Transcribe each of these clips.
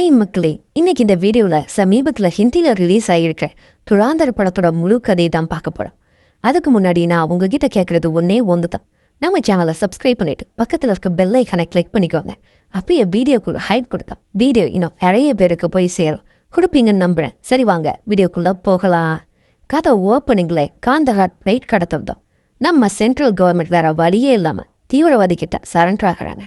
Hi மக்களே, இன்னைக்கு இந்த வீடியோவில் சமீபத்தில் ஹிந்தியில் ரிலீஸ் ஆகியிருக்க துராந்தர படத்தோட முழு கதையை தான் பார்க்க போகிறோம். அதுக்கு முன்னாடி நான் உங்ககிட்ட கேட்குறது ஒன்று தான். நம்ம சேனலை சப்ஸ்கிரைப் பண்ணிட்டு பக்கத்தில் இருக்க பெல் ஐக்கானை கிளிக் பண்ணிக்கோங்க. அப்படியே வீடியோக்குள்ள ஹைட் கொடுத்தா வீடியோ இன்னும் நிறைய பேருக்கு போய் சேரும். கொடுப்பீங்கன்னு நம்புறேன். சரி வாங்க வீடியோக்குள்ளே போகலாம். கதை ஓப்பனிங்களே காந்தஹாட் பிளைட் கடத்தம். நம்ம சென்ட்ரல் கவர்மெண்ட் வேற வழியே இல்லாமல் தீவிரவாதிக்கிட்ட சரண்டர் ஆகிறாங்க.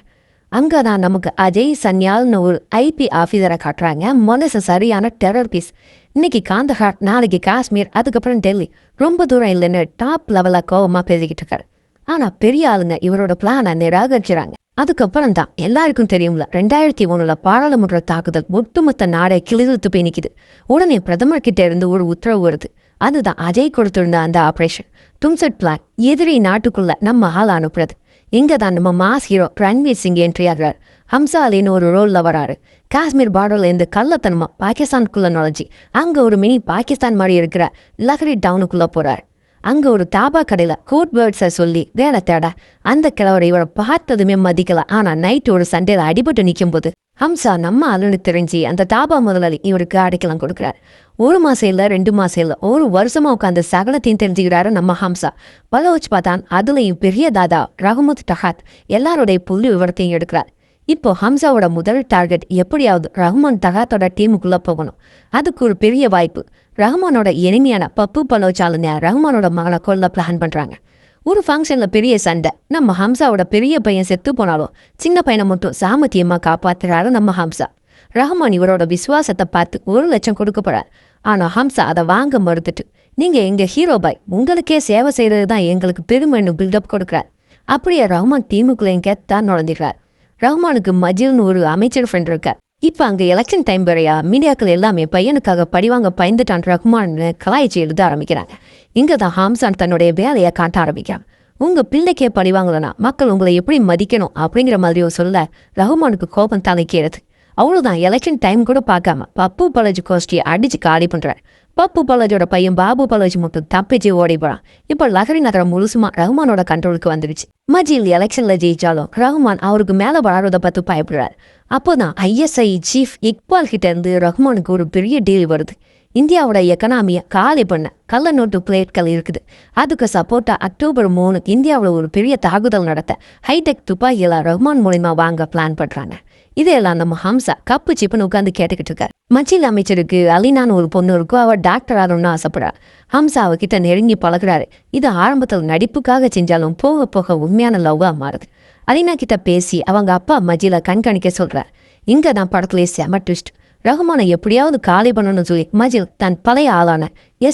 அங்கே தான் நமக்கு அஜய் சன்யால்னு ஒரு ஐபி ஆஃபீஸரை காட்டுறாங்க. மனசு சரியான டெரர் பீஸ். இன்னைக்கு காந்தஹாட், நாளைக்கு காஷ்மீர், அதுக்கப்புறம் டெல்லி. ரொம்ப தூரம் இல்லைன்னு டாப் லெவலாக கோவமாக பேசிக்கிட்டு இருக்காரு. ஆனால் பெரிய ஆளுங்க இவரோட பிளானை நிராகரிச்சுறாங்க. அதுக்கப்புறம் தான் எல்லாருக்கும் தெரியும்ல, 2001 பாராளுமன்ற தாக்குதல் ஒட்டுமொத்த நாடை கிளிர்த்து போய் நிற்குது. உடனே பிரதமர் கிட்ட இருந்து ஒரு உத்தரவு வருது. அதுதான் அஜய் கொடுத்திருந்த அந்த ஆப்ரேஷன் தும்சட் பிளான். எதிரி நாட்டுக்குள்ள நம்ம ஆள் அனுப்புறது. இங்கே தான் நம்ம mass hero Ranveer Singh entry ஆகிறார். ஹம்சா அலின்னு ஒரு ரோலில் வராரு. காஷ்மீர் பார்டர்ல இருந்து கள்ளத்தனமா பாகிஸ்தானுக்குள்ள நுழைஞ்சி அங்கே ஒரு மினி பாகிஸ்தான் மாதிரி இருக்கிற லஹரி டவுனுக்குள்ள போறாரு. அங்கே ஒரு தாபா கடையில் கோட் பேர்ட்ஸை சொல்லி வேலை தேட அந்த கிழவரை இவரை பார்த்ததுமே மதிக்கல. ஆனால் நைட்டு ஒரு சண்டையில் அடிபட்டு நிற்கும் போது ஹம்சா நம்ம அலுன்னு தெரிஞ்சு அந்த தாபா முதலாளி இவருக்கு அடைக்கலம் கொடுக்குறாரு. 1 மாசம் இல்லை, 2 மாசம் இல்லை, 1 வருஷமா உட்காந்து சகலத்தையும் தெரிஞ்சுக்கிறாரு நம்ம ஹம்சா. பலவச்சு பார்த்தான். அதுலேயும் பெரிய தாதா ரஹமத் டஹாத் எல்லாருடைய புள்ளி விவரத்தையும் எடுக்கிறார். இப்போ ஹம்சாவோட முதல் டார்கெட் எப்படியாவது ரஹ்மான் தகாத்தோட டீமுக்குள்ள போகணும். அதுக்கு ஒரு பெரிய வாய்ப்பு. ரஹ்மானோட எளிமையான பப்பு பலோச்சாலுன்னு ரஹ்மானோட மகனை கொல்ல பிளான் பண்றாங்க. ஒரு ஃபங்க்ஷன்ல பெரிய சண்டை. நம்ம ஹம்சாவோட பெரிய பையன் செத்து போனாலும் சின்ன பையனை மட்டும் சாமத்தியமா காப்பாத்துறாரு நம்ம ஹம்சா. ரஹ்மான் இவரோட விசுவாசத்தை பார்த்து 1 லட்சம் கொடுக்க போறார். ஆனா ஹம்சா அதை வாங்க மறுத்துட்டு, நீங்க எங்க ஹீரோ பாய், உங்களுக்கே சேவை செய்யறது தான் எங்களுக்கு பெருமைன்னு பில்டப் கொடுக்குறார். அப்படியே ரஹ்மான் டீமுக்குள்ளேயும் கேத்தான் நுழைஞ்சிக்கிறார். ரஹ்மானுக்கு மஜில்னு ஒரு அமைச்சர் ஃப்ரெண்ட் இருக்கார். இப்போ அங்கே எலெக்ஷன் டைம் வரையா மீடியாக்கள் எல்லாமே பையனுக்காக படிவாங்க பயந்துட்டான் ரஹ்மான்னு கலாய்ச்சி எழுத ஆரம்பிக்கிறாங்க. இங்கே தான் ஹம்சான் தன்னுடைய வேலையை காட்ட ஆரம்பிக்கிறான். உங்கள் பிள்ளைக்கே படிவாங்களனா மக்கள் உங்களை எப்படி மதிக்கணும் அப்படிங்கிற மாதிரியோ சொல்ல ரஹ்மானுக்கு கோபம் தலைக்கிறது. அவ்வளோதான், எலெக்ஷன் டைம் கூட பார்க்காம பப்பு பலஜி கோஷ்டியை அடிச்சு காலி பண்ணுறாரு. பப்பு பலஜோட பையன் பாபு பலஜி மட்டும் தப்பிச்சு ஓடி போறான். இப்போ லஹரி நகரம் முழுசுமா ரஹ்மானோட கண்ட்ரோலுக்கு வந்துடுச்சு. மஜில் எலெக்ஷன்ல ஜெயிச்சாலும் ரஹ்மான் அவருக்கு மேலே வளர்றதை பார்த்து பயப்படுறாரு. அப்போதான் ISI சீஃப் இக்பால் கிட்ட இருந்து ரஹ்மானுக்கு ஒரு பெரிய டீல் வருது. இந்தியாவோட எக்கனாமியை காலி பண்ண கள்ள நோட்டு பிளேட்கள் இருக்குது. அதுக்கு சப்போர்ட்டா அக்டோபர் 3 இந்தியாவில் ஒரு பெரிய தாக்குதல் நடத்த ஹைடெக் துப்பாக்கியெல்லாம் ரஹ்மான் மூலியமா வாங்க பிளான் பண்றாங்க. இதெல்லாம் நம்ம ஹம்சா கப்பு சிப்புன்னு உட்காந்து கேட்டுக்கிட்டு இருக்காரு. மச்சில் அமைச்சருக்கு அலினான்னு ஒரு பொண்ணு இருக்கும். அவள் டாக்டர் ஆகணும்னு ஆசைப்படுறாரு. ஹம்சா அவகிட்ட நெருங்கி பழகுறாரு. இது ஆரம்பத்தில் நடிப்புக்காக செஞ்சாலும் போக போக உண்மையான லவ்வா மாறுது. அலினா கிட்ட பேசி அவங்க அப்பா மஜில கண்காணிக்க சொல்றாரு. இங்க நான் படத்துலேயே செம ட்விஸ்ட். ரஹ்மானை எப்படியாவது காலி பண்ணணும்னு சொல்லி மஜில் தன் பழைய ஆளான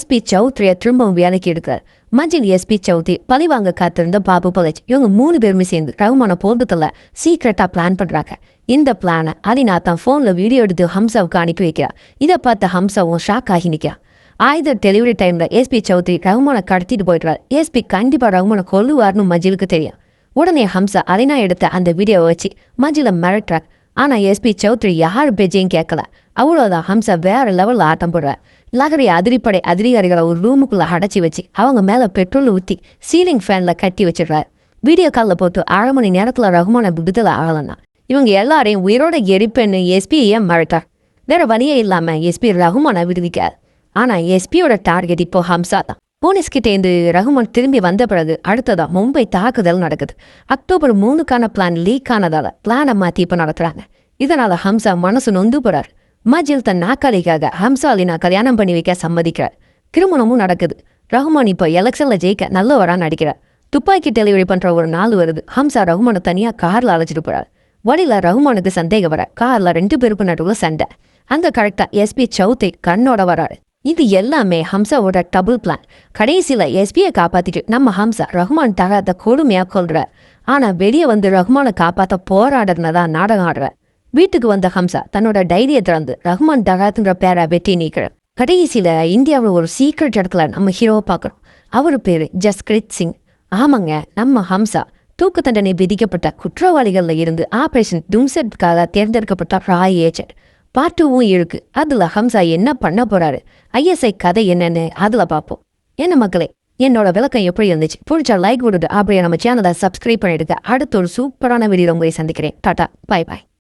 SP சௌத்ரியை திரும்பவும் வேலைக்கு எடுக்கிறார். மஜில் SP சௌத்ரி பழிவாங்க காத்திருந்த பாபு பலஜ் இவங்க 3 பேருமே சேர்ந்து ரஹ்மானை போன்றதுல சீக்ரெட்டா பிளான் பண்றாங்க. இந்த பிளானை அலினா தான் போன்ல வீடியோ எடுத்து ஹம்சாவுக்கு அனுப்பி வைக்கிறார். இதை பார்த்த ஹம்சாவும் ஷாக் ஆகி நிற்கிறார். ஆயுத டெலிவரி டைம்ல SP சௌத்ரி ரஹ்மானை கடத்திட்டு போயிடுறாரு. SP கண்டிப்பா ரஹ்மானை கொல்லுவார்னு மஜிலுக்கு தெரியும். உடனே ஹம்சா அலினா எடுத்த அந்த வீடியோவை வச்சு மஜில மிரட்டுறார். ஆனா SP சௌத்ரி யார் பேஜையும் கேட்கல. அவ்வளோதான், ஹம்சா வேற லெவலில் ஆட்டம் போடுறார். லஹரி அதிரிப்படை அதிகாரிகளை ஒரு ரூமுக்குள்ள அடைச்சி வச்சு அவங்க மேல பெட்ரோல் ஊற்றி சீலிங் ஃபேன்ல கட்டி வச்சிடுறாரு. வீடியோ காலில் போட்டு 1/2 மணி நேரத்துல ரஹ்மானை விடுதலை ஆகலன்னா இவங்க எல்லாரையும் உயிரோட எரிப்பேன்னு SP ஏன் மிரட்டார். வேற வழியே இல்லாம SP ரஹ்மானை விடுவிக்கார். ஆனா SPயோட டார்கெட் இப்போ ஹம்சா தான். போலீஸ்கிட்டேந்து ரஹ்மான் திரும்பி வந்த பிறகு அடுத்ததா மும்பை தாக்குதல் நடக்குது. அக்டோபர் 3க்கான பிளான் லீக் ஆனதால பிளானை மாற்றி இப்போ நடத்துறாங்க. இதனால ஹம்சா மனசு நொந்து போறாரு. மஜில் தன் நாக்காளிக்காக ஹம்சா அலினா கல்யாணம் பண்ணி வைக்க சம்மதிக்கிறார். திருமணமும் நடக்குது. ரஹ்மான் இப்போ எலெக்ஷன்ல ஜெயிக்க நல்லவரா நடிக்கிறார். துப்பாக்கி டெலிவரி பண்ற ஒரு நாள் வருது. ஹம்சா ரஹ்மானை தனியா கார்ல அழைச்சிட்டு போறாரு. வழியில ரஹ்மானுக்கு சந்தேகம் வர கார்ல 2 பேருக்கு நடுவில் சண்டை. அங்க கரெக்டா SP சௌத்ரி கண்ணோட வராரு. இது எல்லாமே ஹம்சாவோட டபுள் பிளான். கடைசியில் SPயை காப்பாத்திட்டு நம்ம ஹம்சா ரஹ்மான் தகாத கொடுமையா கொள்றார். ஆனா வெளியே வந்து ரஹ்மானை காப்பாற்ற போராடுறதுதான் நாடகம் ஆடுறார். வீட்டுக்கு வந்த ஹம்சா தன்னோட டைரியை திறந்து ரஹ்மான் தகாத்துன்ற பேரை வெட்டி நீக்கிறார். கடைசியில இந்தியாவில் ஒரு சீக்ரெட் இடத்துல நம்ம ஹீரோவை பார்க்குறோம். அவர் பேரு ஜஸ்கிரித் சிங். ஆமாங்க, நம்ம ஹம்சா தூக்கு தண்டனை விதிக்கப்பட்ட குற்றவாளிகள்ல இருந்து ஆபரேஷன் தும்சட்காக தேர்ந்தெடுக்கப்பட்ட ராய் ஏஜென்ட். பார்ட் 2வும் இருக்கு. அதுல ஹம்சா என்ன பண்ண போறாரு, ISI கதை என்னன்னு அதுல பார்ப்போம். என்ன மக்களே, என்னோட விளக்கம் எப்படி இருந்துச்சு? பிடிச்சா லைக் கொடுத்து அப்படியே நம்ம சேனலை சப்ஸ்கிரைப் பண்ணிடுங்க. அடுத்த ஒரு சூப்பரான வீடியோ உங்களை சந்திக்கிறேன். டாடா, பாய் பாய்.